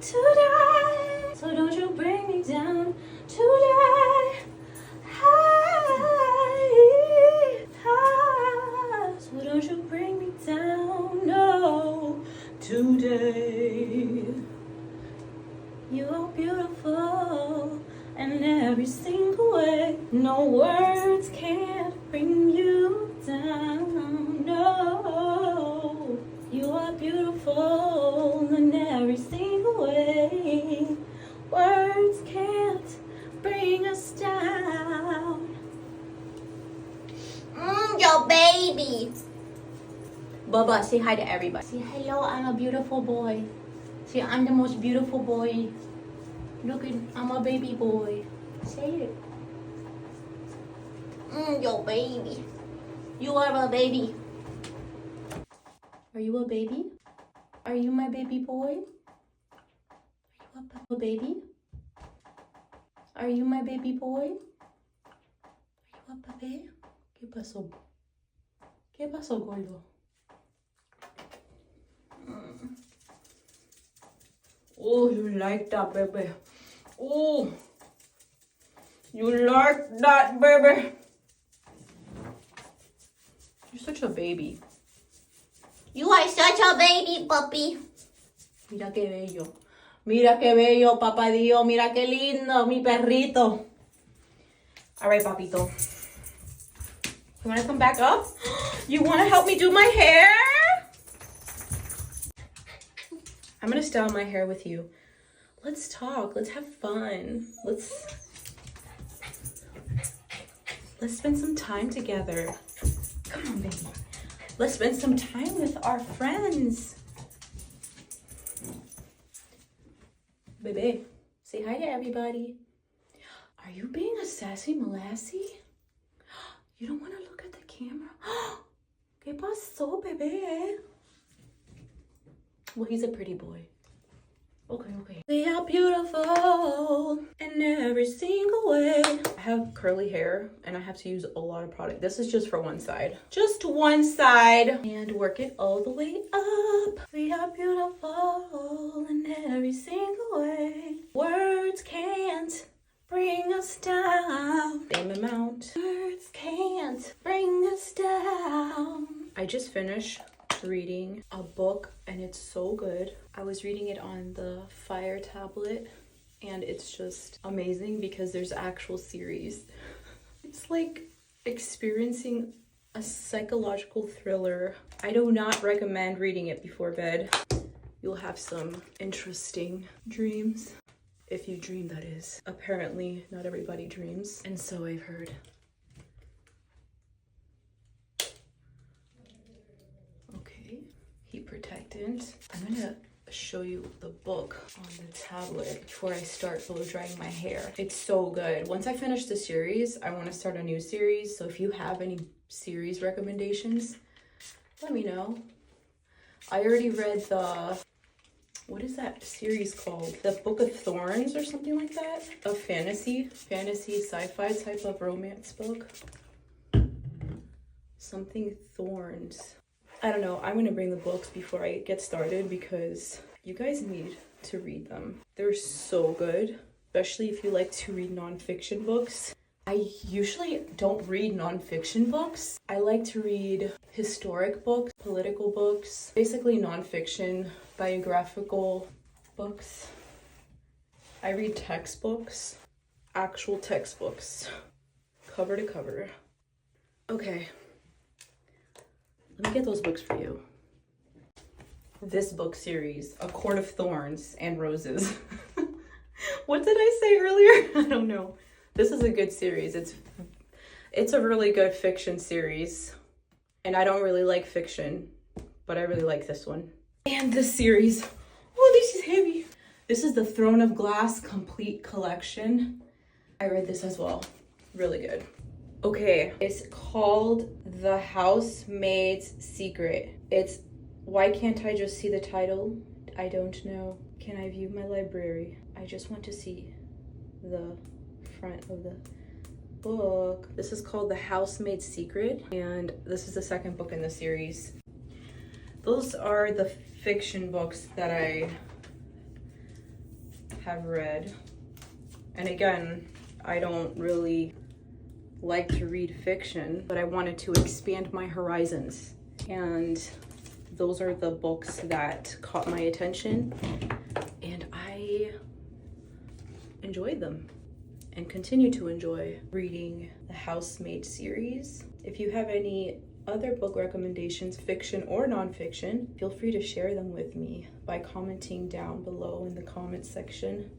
today. So don't you bring me down today. Hey, so don't you bring me down, no, today. You are beautiful in every single way. No words can't bring you down, no. You are beautiful in every single way. Words can't bring us down. Your baby. Bubba, say hi to everybody. Say hello, I'm a beautiful boy. Say I'm the most beautiful boy. Look, I'm a baby boy. Say it. Your baby. You are a baby. Are you a baby? Are you my baby boy? Are you a baby? Are you my baby boy? Are you a bebé? ¿Qué pasó? ¿Qué pasó, gordo? Oh, you like that, baby. Oh, you like that, baby. You're such a baby. You are such a baby, puppy. Mira qué bello. Mira qué bello, papá Dios. Mira qué lindo, mi perrito. All right, papito. You want to come back up? You want to help me do my hair? I'm going to style my hair with you. Let's talk. Let's have fun. Let's spend some time together. Come on, baby. Let's spend some time with our friends. Baby, say hi to everybody. Are you being a sassy Molassy? You don't want to look at the camera? ¿Qué pasó, bebé? Well, he's a pretty boy. Okay. We are beautiful in every single way. I have curly hair and I have to use a lot of product. This is just for one side. Just one side. And work it all the way up. We are beautiful in every single way. Words can't bring us down. Same amount. Words can't bring us down. I just finished reading a book and it's so good. I was reading it on the Fire tablet and it's just amazing because there's actual series. It's like experiencing a psychological thriller. I do not recommend reading it before bed. You'll have some interesting dreams. If you dream, that is. Apparently, not everybody dreams, and so I've heard. Okay, heat protectant. I'm gonna show you the book on the tablet before I start blow drying my hair. It's so good. Once I finish the series, I want to start a new series. So if you have any series recommendations, let me know. I already read the, what is that series called? The Book of Thorns or something like that? A fantasy sci-fi type of romance book. Something Thorns. I don't know. I'm gonna bring the books before I get started because you guys need to read them. They're so good, especially if you like to read nonfiction books. I usually don't read nonfiction books. I like to read historic books, political books, basically nonfiction, biographical books. I read textbooks, actual textbooks, cover to cover. Okay. Let me get those books for you. This book series, A Court of Thorns and Roses. What did I say earlier? I don't know. This is a good series. It's a really good fiction series. And I don't really like fiction, but I really like this one. And this series. Oh, this is heavy. This is the Throne of Glass Complete Collection. I read this as well. Really good. Okay, it's called The Housemaid's Secret. Why can't I just see the title? I don't know. Can I view my library? I just want to see the front of the book. This is called The Housemaid's Secret, and this is the second book in the series. Those are the fiction books that I have read. And again, I don't really like to read fiction, but I wanted to expand my horizons. And those are the books that caught my attention, and I enjoyed them and continue to enjoy reading the Housemaid series. If you have any other book recommendations, fiction or nonfiction, feel free to share them with me by commenting down below in the comment section.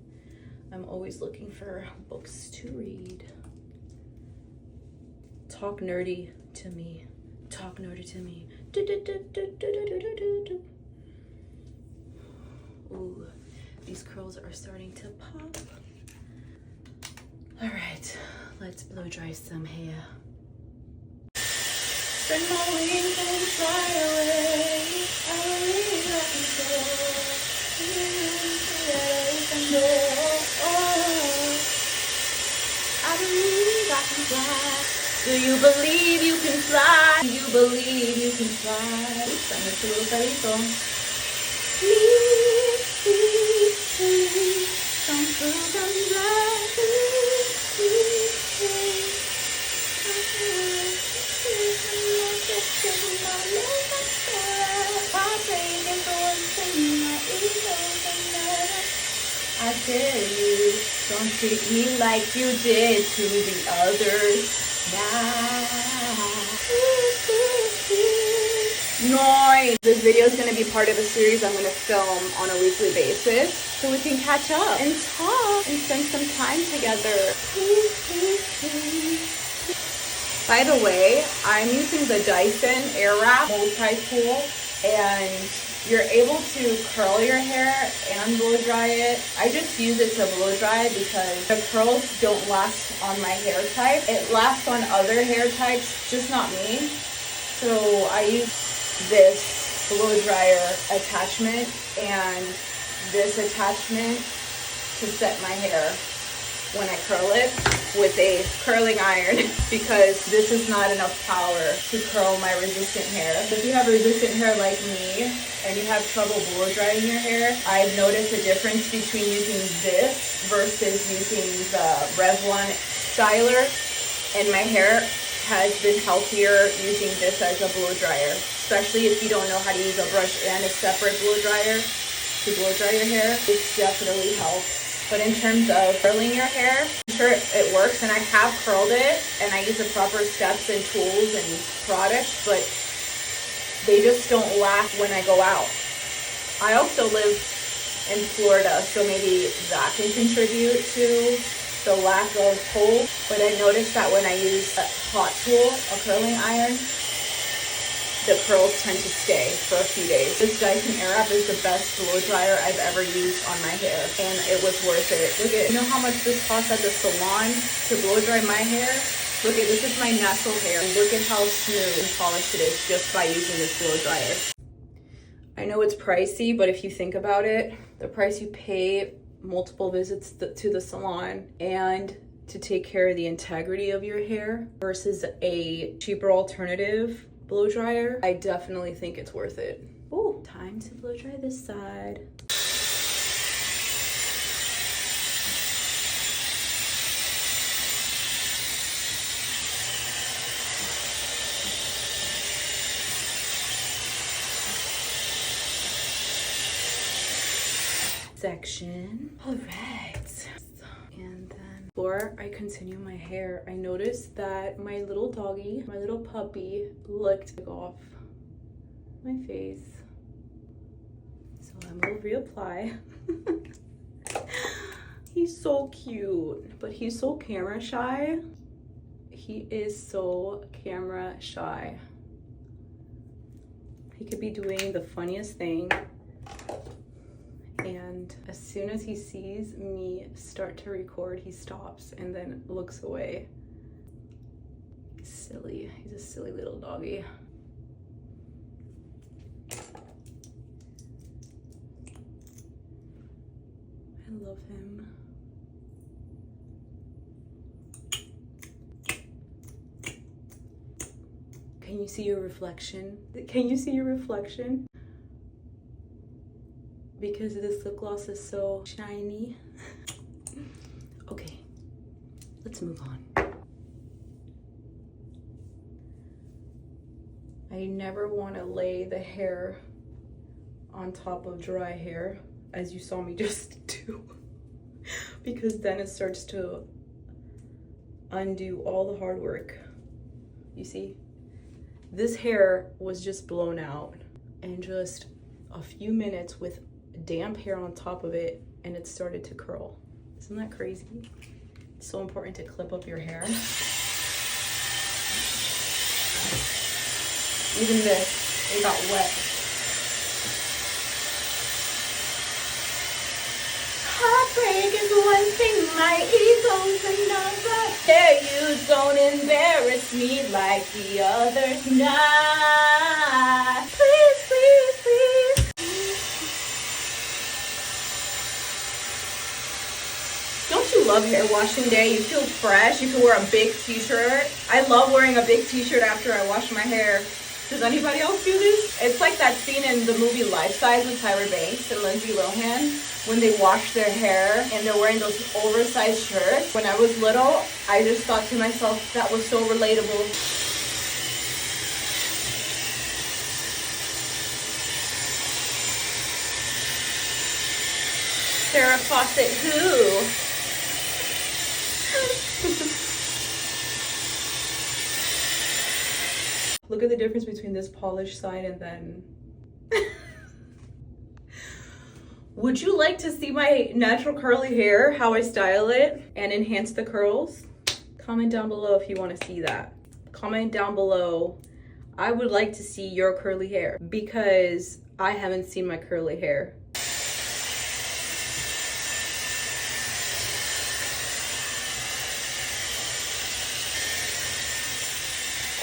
I'm always looking for books to read. Talk nerdy to me. Talk nerdy to me. Ooh, these curls are starting to pop. All right, let's blow dry some hair. Spread my wings and fly away. I believe I can soar. I believe I can fly. Do you believe you can fly? Do you believe you can fly? Oops, I missed a little pedito. Please, please, please, come through, come back. Please, please, please, come through. Please, please, my love, my soul. I'm praying for one thing, my ego can never. I tell you, don't treat me like you did to the others. Nice! This video is going to be part of a series I'm going to film on a weekly basis so we can catch up and talk and spend some time together. By the way, I'm using the Dyson Airwrap multi-tool, and you're able to curl your hair and blow dry it. I just use it to blow dry because the curls don't last on my hair type. It lasts on other hair types, just not me. So I use this blow dryer attachment and this attachment to set my hair when I curl it with a curling iron because this is not enough power to curl my resistant hair. If you have resistant hair like me and you have trouble blow drying your hair, I've noticed a difference between using this versus using the Revlon styler, and my hair has been healthier using this as a blow dryer, especially if you don't know how to use a brush and a separate blow dryer to blow dry your hair. It's definitely helped. But in terms of curling your hair, I'm sure it works, and I have curled it, and I use the proper steps and tools and products, but they just don't last when I go out. I also live in Florida, so maybe that can contribute to the lack of hold. But I noticed that when I use a hot tool, a curling iron, the curls tend to stay for a few days. This Dyson Airwrap is the best blow dryer I've ever used on my hair, and it was worth it. Look at, you know how much this costs at the salon to blow dry my hair? Look at, this is my natural hair. Look at how smooth and polished it is just by using this blow dryer. I know it's pricey, but if you think about it, the price you pay multiple visits to the salon and to take care of the integrity of your hair versus a cheaper alternative blow dryer, I definitely think it's worth it. Oh, time to blow dry this side. Section. All right. And then before I continue my hair, I noticed that my little doggy, my little puppy, licked off my face. So I'm gonna reapply. He's so cute, but he's so camera shy. He is so camera shy. He could be doing the funniest thing, and as soon as he sees me start to record, he stops and then looks away. He's silly. He's a silly little doggy. I love him. Can you see your reflection? Can you see your reflection? because this lip gloss is so shiny. Okay, let's move on. I never want to lay the hair on top of dry hair, as you saw me just do, because then it starts to undo all the hard work. You see? This hair was just blown out, and just a few minutes with damp hair on top of it, and it started to curl. Isn't that crazy? It's so important to clip up your hair. Even this, it got wet. Heartbreak is one thing, my ego's another. There you don't embarrass me like the others. Nah, please, please, please. Don't you love hair washing day? You feel fresh, you can wear a big t-shirt. I love wearing a big t-shirt after I wash my hair. Does anybody else do this? It's like that scene in the movie Life Size with Tyra Banks and Lindsay Lohan when they wash their hair and they're wearing those oversized shirts. When I was little, I just thought to myself, that was so relatable. Farrah Fawcett who? Look at the difference between this polished side and then... Would you like to see my natural curly hair, how I style it and enhance the curls? Comment down below if you want to see that. Comment down below. I would like to see your curly hair because I haven't seen my curly hair.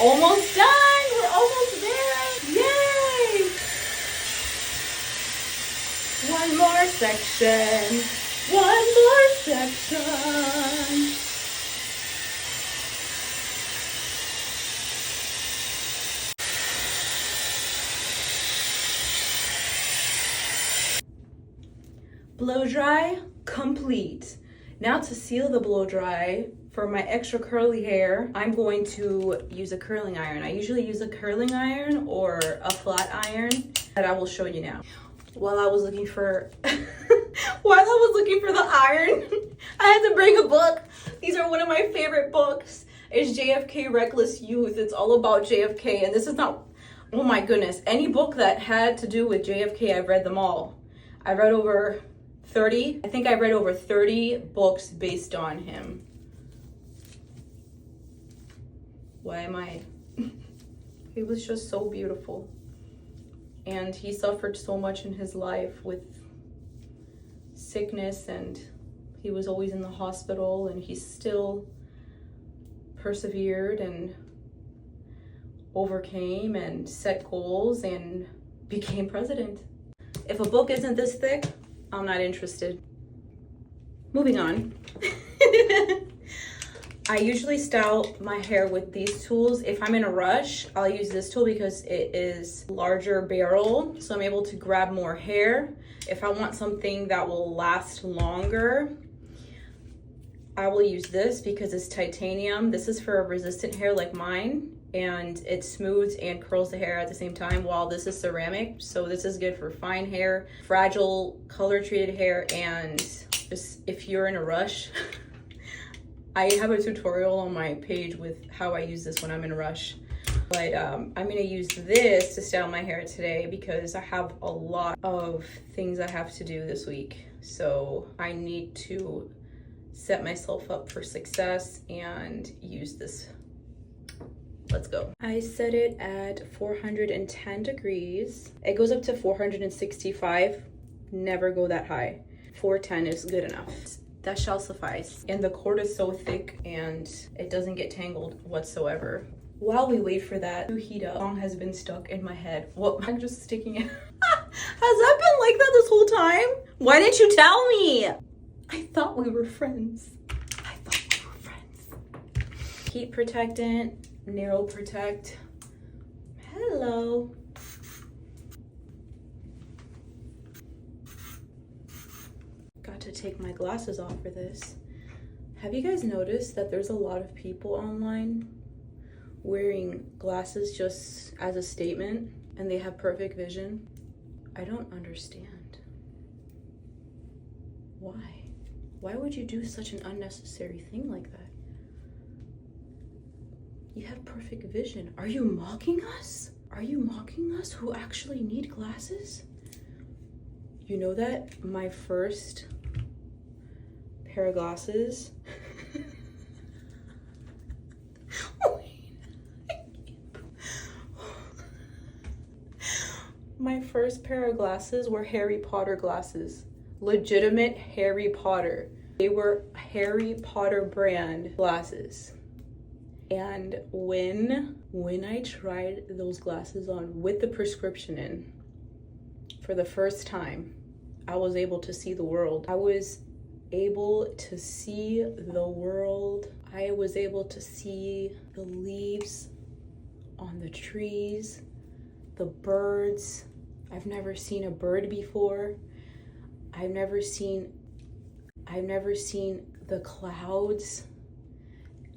Almost done! We're almost there! Yay! One more section. One more section. Blow dry complete. Now to seal the blow dry, for my extra curly hair, I'm going to use a curling iron. I usually use a curling iron or a flat iron that I will show you now. While I was looking for the iron, I had to bring a book. These are one of my favorite books. It's JFK Reckless Youth. It's all about JFK, and this is not, oh my goodness, any book that had to do with JFK, I've read them all. I've read over 30, I think I read over 30 books based on him. Why am I? He was just so beautiful. And he suffered so much in his life with sickness, and he was always in the hospital, and he still persevered and overcame and set goals and became president. If a book isn't this thick, I'm not interested. Moving on. I usually style my hair with these tools. If I'm in a rush, I'll use this tool because it is larger barrel, so I'm able to grab more hair. If I want something that will last longer, I will use this because it's titanium. This is for resistant hair like mine, and it smooths and curls the hair at the same time, while this is ceramic. So this is good for fine hair, fragile color treated hair, and just if you're in a rush. I have a tutorial on my page with how I use this when I'm in a rush. But I'm gonna use this to style my hair today because I have a lot of things I have to do this week. So I need to set myself up for success and use this. Let's go. I set it at 410 degrees. It goes up to 465. Never go that high. 410 is good enough. That shall suffice. And the cord is so thick and it doesn't get tangled whatsoever. While we wait for that to heat up, the song has been stuck in my head. Well, I'm just sticking it. Has that been like that this whole time? Why didn't you tell me? I thought we were friends. Heat protectant, nail protect. Hello. to take my glasses off for this. Have you guys noticed that there's a lot of people online wearing glasses just as a statement and they have perfect vision? I don't understand. Why? Why would you do such an unnecessary thing like that? You have perfect vision. Are you mocking us? Are you mocking us who actually need glasses? You know that my first pair of glasses my first pair of glasses were Harry Potter glasses. Legitimate Harry Potter. They were Harry Potter brand glasses. And when I tried those glasses on with the prescription in for the first time, I was able to see the world. I was able to see the world. I was able to see the leaves on the trees, the birds. I've never seen a bird before. I've never seen the clouds.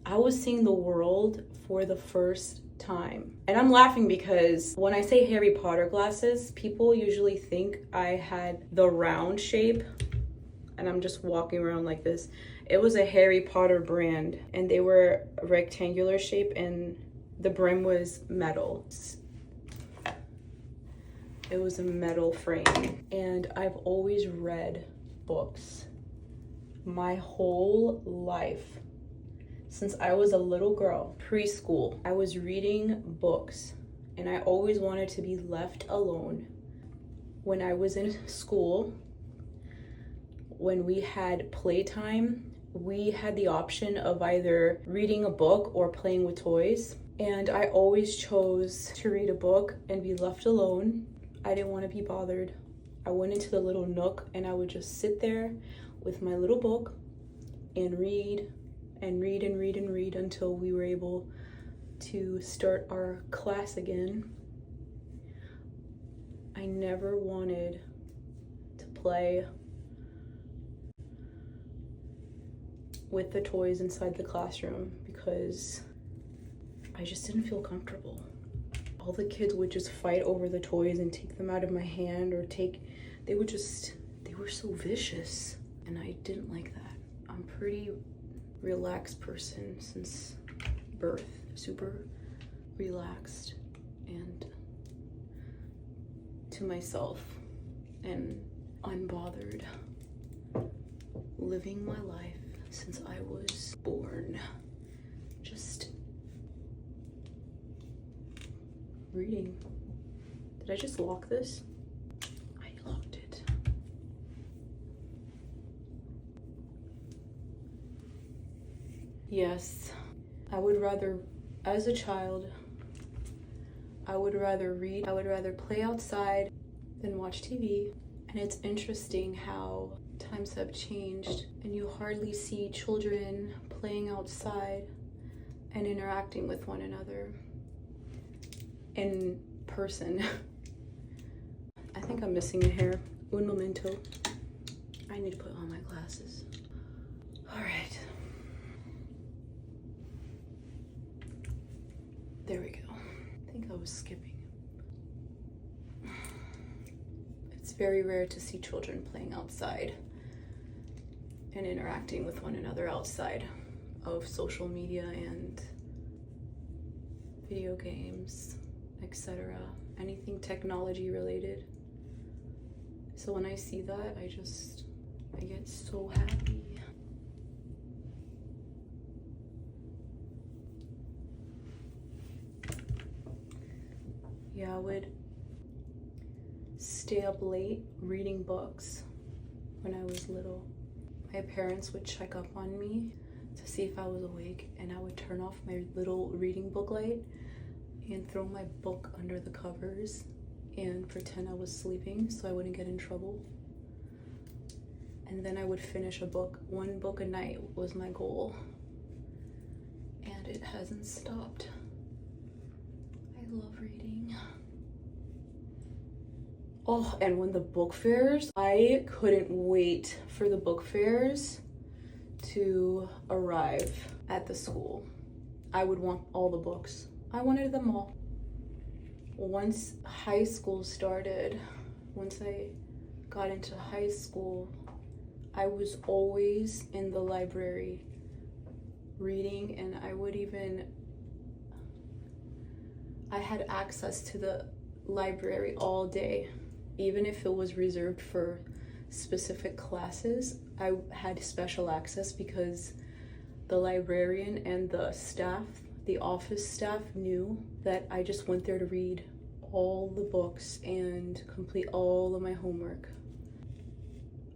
I was seeing the world for the first time. And I'm laughing because when I say Harry Potter glasses, people usually think I had the round shape and I'm just walking around like this. It was a Harry Potter brand and they were a rectangular shape and the brim was metal. It was a metal frame. And I've always read books my whole life. Since I was a little girl, preschool, I was reading books and I always wanted to be left alone. When I was in school, when we had playtime, we had the option of either reading a book or playing with toys. And I always chose to read a book and be left alone. I didn't want to be bothered. I went into the little nook and I would just sit there with my little book and read and read and read and read until we were able to start our class again. I never wanted to play with the toys inside the classroom because I just didn't feel comfortable. All the kids would just fight over the toys and take them out of my hand or they were so vicious and I didn't like that. I'm pretty relaxed person since birth, super relaxed and to myself and unbothered, living my life since I was born, just reading. Did I just lock this? I locked it. Yes, I would rather, as a child, I would rather read, I would rather play outside than watch TV. And it's interesting how times have changed and you hardly see children playing outside and interacting with one another in person. I think I'm missing a hair. Un momento. I need to put on my glasses. All right. There we go. I think I was skipping. It's very rare to see children playing outside and interacting with one another outside of social media and video games, etc. Anything technology related. So when I see that, I get so happy. Yeah, I would stay up late reading books when I was little. My parents would check up on me to see if I was awake, and I would turn off my little reading book light and throw my book under the covers and pretend I was sleeping so I wouldn't get in trouble. And then I would finish a book. 1 book a night was my goal, and it hasn't stopped. I love reading. Oh, and when the book fairs, I couldn't wait for the book fairs to arrive at the school. I would want all the books. I wanted them all. Once high school started, once I got into high school, I was always in the library reading, and I had access to the library all day. Even if it was reserved for specific classes, I had special access because the librarian and the staff, the office staff, knew that I just went there to read all the books and complete all of my homework.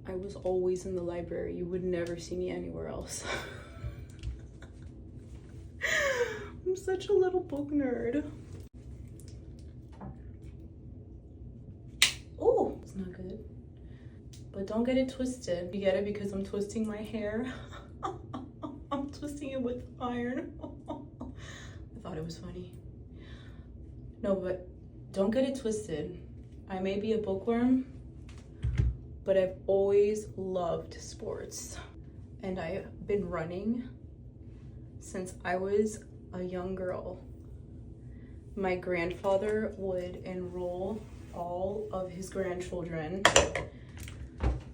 I was always in the library. You would never see me anywhere else. I'm such a little book nerd. Oh, it's not good. But don't get it twisted. You get it because I'm twisting my hair. I'm twisting it with iron. I thought it was funny. No, but don't get it twisted. I may be a bookworm, but I've always loved sports. And I've been running since I was a young girl. My grandfather would enroll all of his grandchildren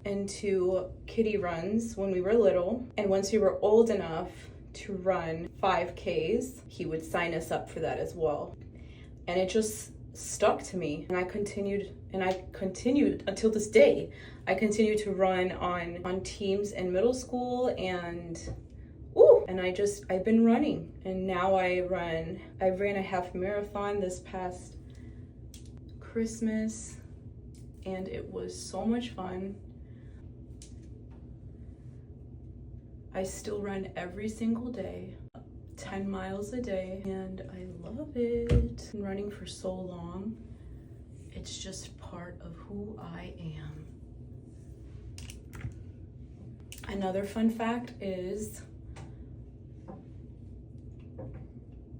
into kiddie runs when we were little. And once we were old enough to run 5Ks, he would sign us up for that as well. And it just stuck to me. And I continued until this day. I continue to run on teams in middle school, and I've been running. And now I ran a half marathon this past Christmas, and it was so much fun. I still run every single day, 10 miles a day, and I love it. Been running for so long. It's just part of who I am. Another fun fact is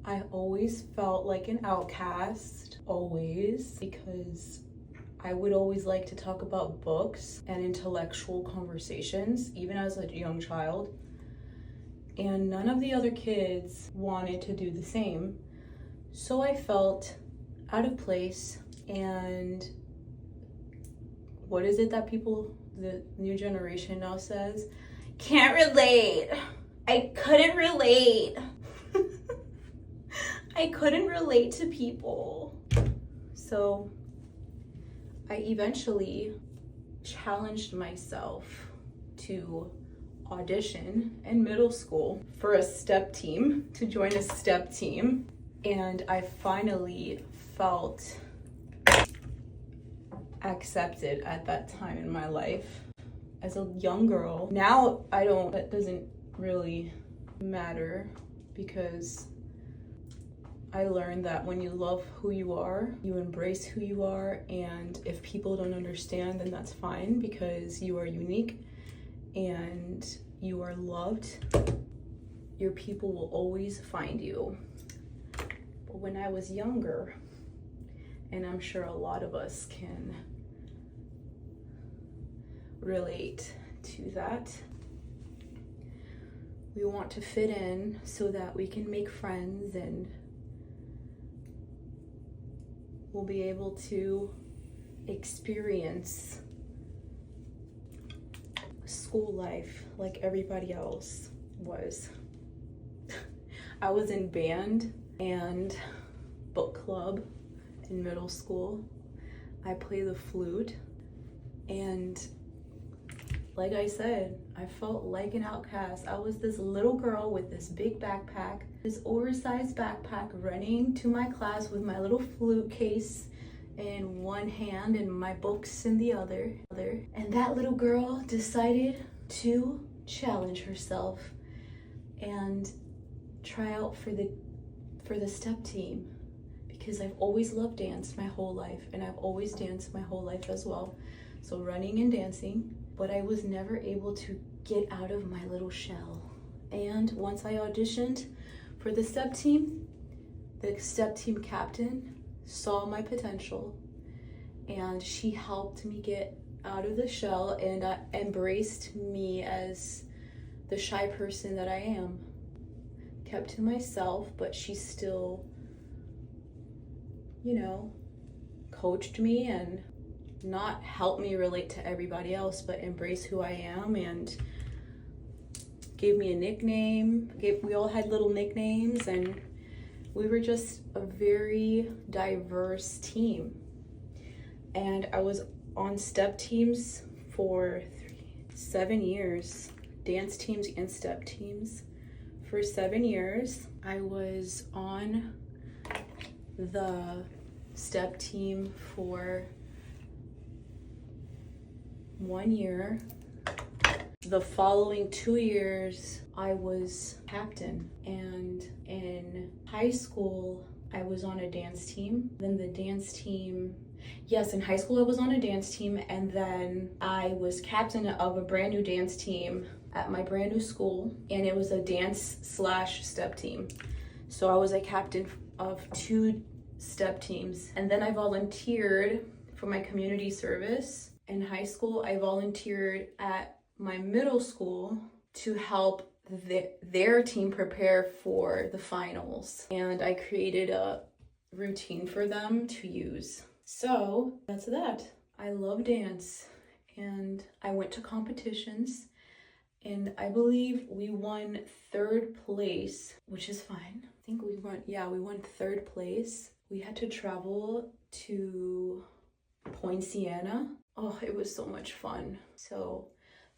I always felt like an outcast, always, because I would always like to talk about books and intellectual conversations, even as a young child. And none of the other kids wanted to do the same. So I felt out of place. And what is it that the new generation now says? Can't relate. I couldn't relate. I couldn't relate to people. So I eventually challenged myself to audition in middle school for a step team, to join a step team. And I finally felt accepted at that time in my life as a young girl. Now that doesn't really matter, because I learned that when you love who you are, you embrace who you are, and if people don't understand, then that's fine, because you are unique and you are loved. Your people will always find you. But when I was younger, and I'm sure a lot of us can relate to that, we want to fit in so that we can make friends and we'll be able to experience school life like everybody else was. I was in band and book club in middle school. I play the flute, and like I said, I felt like an outcast. I was this little girl with this big backpack, this oversized backpack, running to my class with my little flute case in one hand and my books in the other. And that little girl decided to challenge herself and try out for the step team, because I've always loved dance my whole life, and I've always danced my whole life as well. So running and dancing, but I was never able to get out of my little shell. And once I auditioned for the step team captain saw my potential and she helped me get out of the shell and embraced me as the shy person that I am. Kept to myself, but she still, coached me and not helped me relate to everybody else, but embrace who I am, and gave me a nickname. We all had little nicknames, and we were just a very diverse team. And I was on step teams for 7 years, dance teams and step teams for 7 years. I was on the step team for 1 year. The following 2 years, I was captain. And in high school, I was on a dance team. Then the dance team, yes, in high school I was on a dance team, and then I was captain of a brand new dance team at my brand new school, and it was a dance/step team. So I was a captain of 2 step teams. And then I volunteered for my community service. In high school, I volunteered at my middle school to help their team prepare for the finals. And I created a routine for them to use. So that's that. I love dance, and I went to competitions, and I believe we won 3rd place, which is fine. I think we won 3rd place. We had to travel to Point Siena. Oh, it was so much fun. So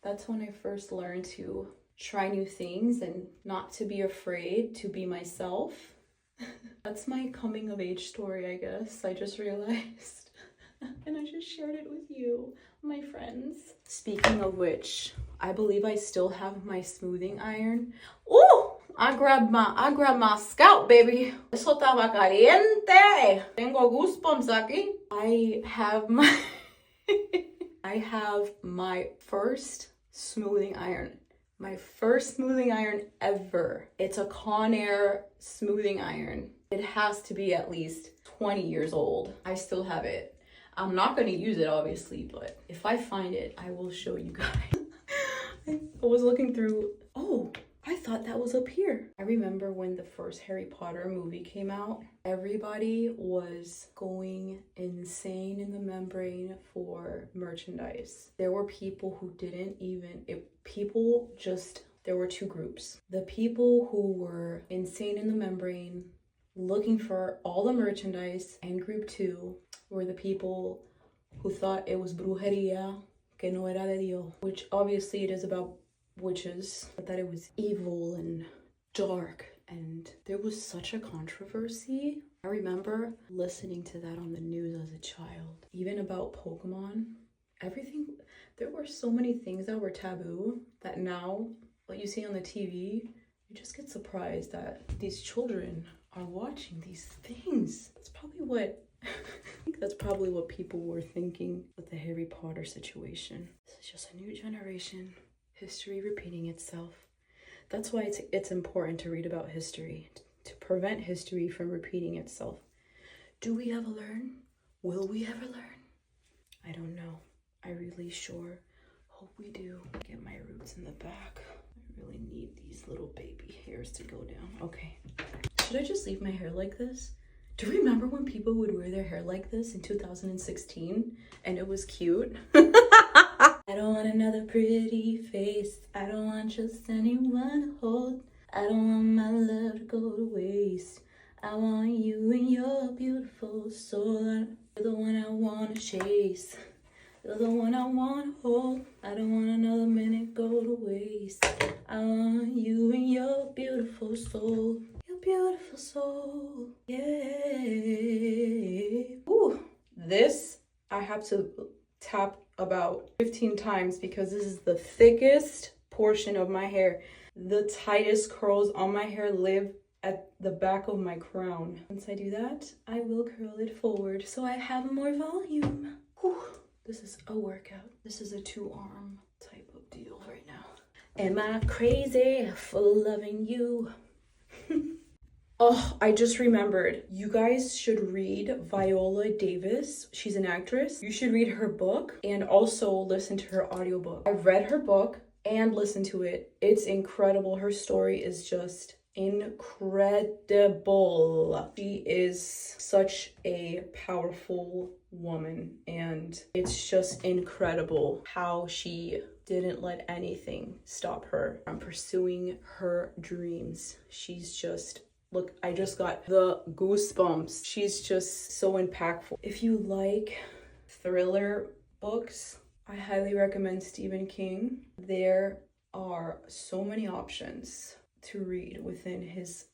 that's when I first learned to try new things and not to be afraid to be myself. That's my coming of age story, I guess. I just realized. And I just shared it with you, my friends. Speaking of which, I believe I still have my smoothing iron. Ooh! I grabbed my scalp, baby. Eso estaba caliente. Tengo goosebumps aquí. I have my first smoothing iron. My first smoothing iron ever. It's a Conair smoothing iron. It has to be at least 20 years old. I still have it. I'm not going to use it, obviously, but if I find it, I will show you guys. I was looking through. Oh, I thought that was up here. I remember when the first Harry Potter movie came out, everybody was going insane in the membrane for merchandise. There were people who there were 2 groups. The people who were insane in the membrane looking for all the merchandise, and group 2 were the people who thought it was brujeria, que no era de Dios, which obviously it is about witches, but that it was evil and dark, and there was such a controversy. I remember listening to that on the news as a child, even about Pokemon. Everything, there were so many things that were taboo that now, what you see on the TV, you just get surprised that these children are watching these things. That's probably what people were thinking with the Harry Potter situation. This is just a new generation. History repeating itself. That's why it's important to read about history, to prevent history from repeating itself. Do we ever learn? Will we ever learn? I don't know. I really sure hope we do. Get my roots in the back. I really need these little baby hairs to go down. Okay. Should I just leave my hair like this? Do you remember when people would wear their hair like this in 2016 and it was cute? I don't want another pretty face. I don't want just anyone to hold. I don't want my love to go to waste. I want you and your beautiful soul. You're the one I want to chase. You're the one I want to hold. I don't want another minute go to waste. I want you and your beautiful soul. Your beautiful soul. Yeah. Ooh. This I have to tap about 15 times because this is the thickest portion of my hair. The tightest curls on my hair live at the back of my crown. Once I do that, I will curl it forward so I have more volume. Whew. This is a workout. This is a 2-arm type of deal right now. Am I crazy for loving you? Oh, I just remembered. You guys should read Viola Davis. She's an actress. You should read her book and also listen to her audiobook. I've read her book and listened to it. It's incredible. Her story is just incredible. She is such a powerful woman, and it's just incredible how she didn't let anything stop her from pursuing her dreams. She's just, look, I just got the goosebumps. She's just so impactful. If you like thriller books, I highly recommend Stephen King. There are so many options to read within his...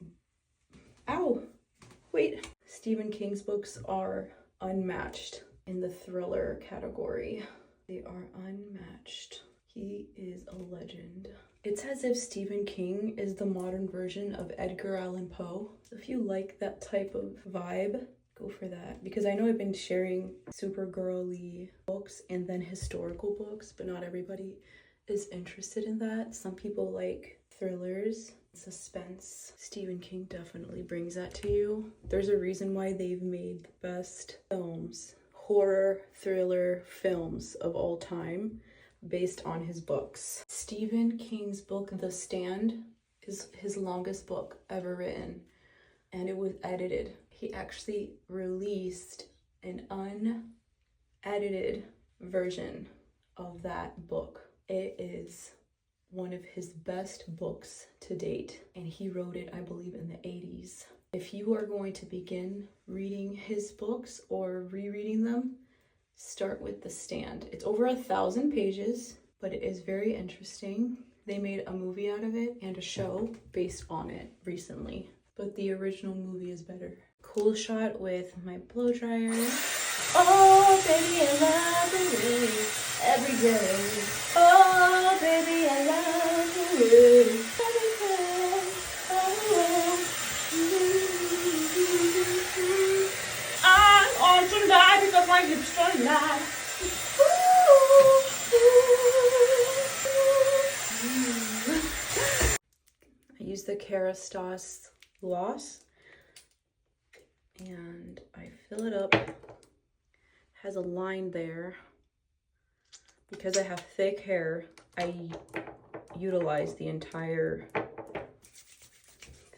Stephen King's books are unmatched in the thriller category. They are unmatched. He is a legend. It's as if Stephen King is the modern version of Edgar Allan Poe. So if you like that type of vibe, go for that. Because I know I've been sharing super girly books and then historical books, but not everybody is interested in that. Some people like thrillers, suspense. Stephen King definitely brings that to you. There's a reason why they've made the best films, horror thriller films of all time, based on his books. Stephen King's book, The Stand, is his longest book ever written, and it was edited. He actually released an unedited version of that book. It is one of his best books to date, and he wrote it, I believe, in the 80s. If you are going to begin reading his books or rereading them, start with The Stand. It's over 1,000 pages, but it is very interesting. They made a movie out of it and a show based on it recently, but the original movie is better. Cool shot with my blow dryer. Oh, baby, I love it every day. Oh, baby, I love it every day. I'm on tonight because my hips don't lie. I use the Kerastase gloss and I fill it up. Has a line there. Because I have thick hair, I utilize the entire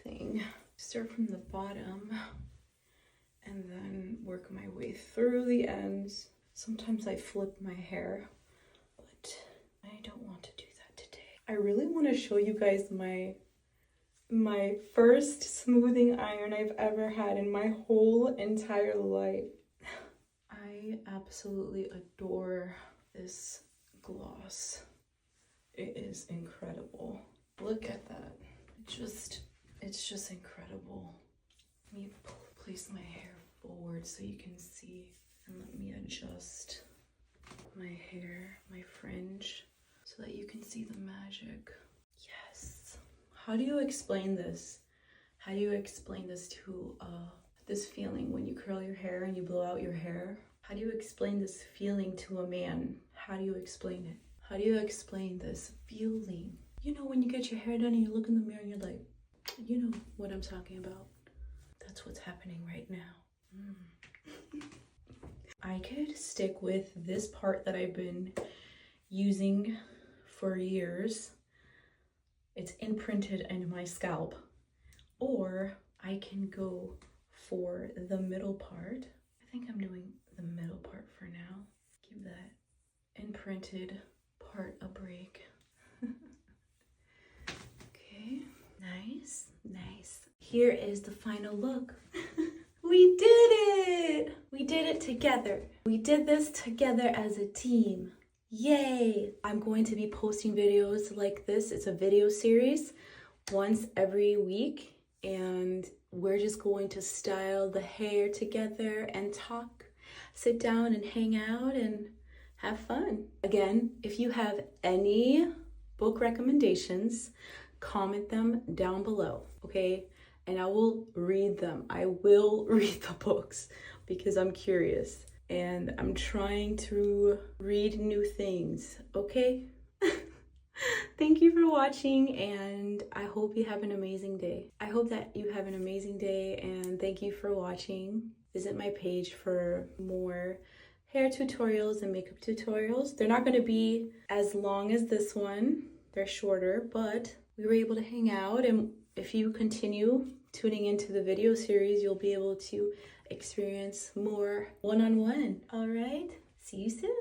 thing. Start from the bottom and then work my way through the ends. Sometimes I flip my hair, but I don't want to do that today. I really want to show you guys my first smoothing iron I've ever had in my whole entire life. I absolutely adore this gloss. It is incredible. Look at that. It's just incredible. Let me place my hair forward so you can see, and let me adjust my hair, my fringe, so that you can see the magic. Yes. How do you explain this? How do you explain this to this feeling when you curl your hair and you blow out your hair? How do you explain this feeling to a man? How do you explain it? How do you explain this feeling? You know, when you get your hair done and you look in the mirror and you're like, you know what I'm talking about. That's what's happening right now. I could stick with this part that I've been using for years. It's imprinted in my scalp. Or I can go for the middle part. I think I'm doing the middle part for now. Give that imprinted part a break. Okay, nice. Here is the final look. We did it! We did it together. We did this together as a team. Yay! I'm going to be posting videos like this. It's a video series once every week, and we're just going to style the hair together and talk, sit down and hang out and have fun. Again, if you have any book recommendations, comment them down below, okay? And I will read them. I will read the books because I'm curious and I'm trying to read new things, okay? Thank you for watching, and I hope you have an amazing day. I hope that you have an amazing day, and thank you for watching. Visit my page for more hair tutorials and makeup tutorials. They're not going to be as long as this one. They're shorter, but we were able to hang out, and if you continue tuning into the video series, you'll be able to experience more one-on-one. All right, see you soon.